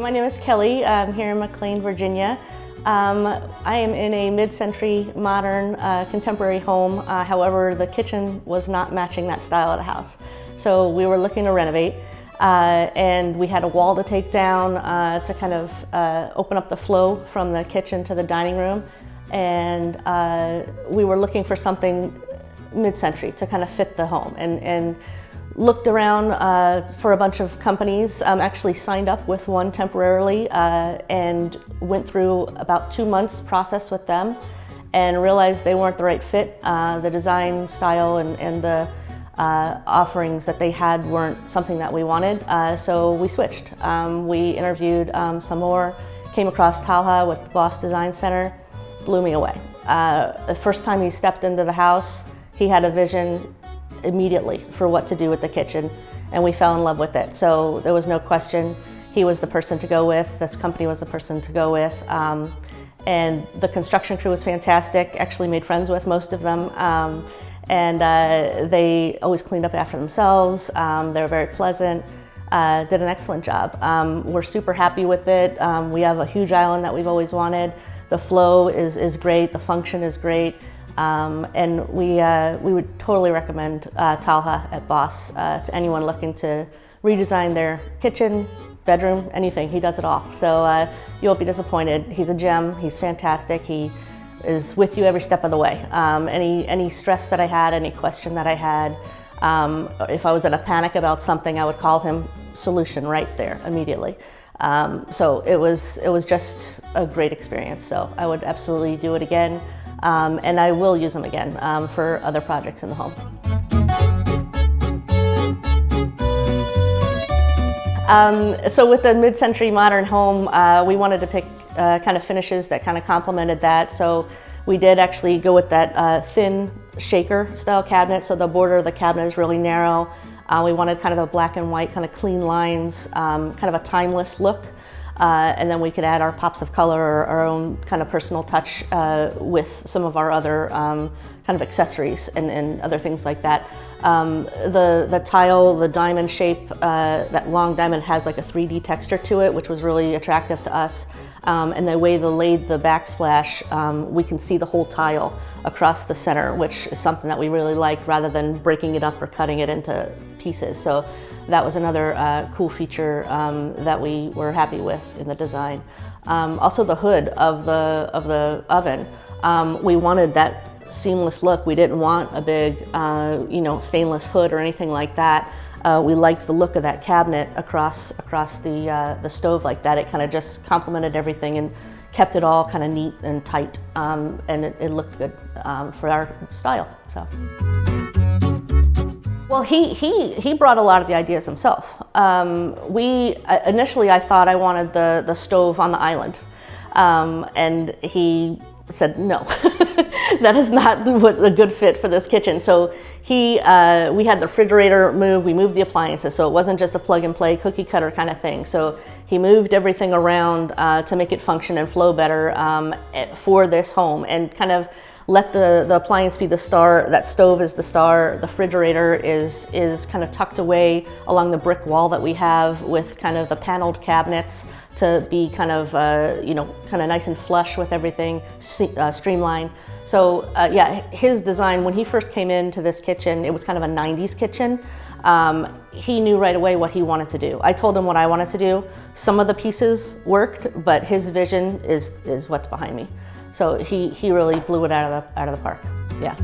My name is Kelly. I'm here in McLean, Virginia. I am in a mid-century modern contemporary home. However, the kitchen was not matching that style of the house. So we were looking to renovate and we had a wall to take down to kind of open up the flow from the kitchen to the dining room. And we were looking for something mid-century to kind of fit the home, and looked around for a bunch of companies, actually signed up with one temporarily and went through about 2 months process with them and realized they weren't the right fit. The design style and the offerings that they had weren't something that we wanted, so we switched. We interviewed some more, came across Talha with the Boss Design Center, blew me away. The first time he stepped into the house, he had a vision immediately for what to do with the kitchen, and we fell in love with it. So there was no question. He was the person to go with. This company was the person to go with. And the construction crew was fantastic. Actually made friends with most of them. And they always cleaned up after themselves. They were very pleasant. Did an excellent job. We're super happy with it. We have a huge island that we've always wanted. The flow is great. The function is great. And we would totally recommend Talha at Boss to anyone looking to redesign their kitchen, bedroom, anything. He does it all. So you won't be disappointed. He's a gem. He's fantastic. He is with you every step of the way. Any stress that I had, any question that I had, if I was in a panic about something, I would call him, solution right there immediately. So it was just a great experience. So I would absolutely do it again. And I will use them again for other projects in the home. So with the mid-century modern home, we wanted to pick kind of finishes that kind of complemented that. So we did actually go with that thin shaker style cabinet. So the border of the cabinet is really narrow. We wanted kind of a black and white, kind of clean lines, kind of a timeless look. And then we could add our pops of color or our own kind of personal touch with some of our other kind of accessories and other things like that. The tile, the diamond shape, that long diamond has like a 3D texture to it, which was really attractive to us. And the way they laid the backsplash, we can see the whole tile across the center, which is something that we really like, rather than breaking it up or cutting it into pieces. So that was another cool feature that we were happy with in the design. Also the hood of the oven, we wanted that seamless look. We didn't want a big stainless hood or anything like that. We liked the look of that cabinet across the stove like that. It kind of just complemented everything and kept it all kind of neat and tight, and it looked good for our style. So. Well, he brought a lot of the ideas himself. Initially I thought I wanted the stove on the island, and he said no. That is not a good fit for this kitchen. So we had the refrigerator moved, we moved the appliances, so it wasn't just a plug and play cookie cutter kind of thing. So he moved everything around to make it function and flow better for this home, and kind of let the appliance be the star. That stove is the star. The refrigerator is kind of tucked away along the brick wall that we have, with kind of the paneled cabinets to be kind of kind of nice and flush with everything, streamlined. So yeah, his design, when he first came into this kitchen, it was kind of a 90s kitchen. He knew right away what he wanted to do. I told him what I wanted to do. Some of the pieces worked, but his vision is what's behind me. So he really blew it out of the park. Yeah.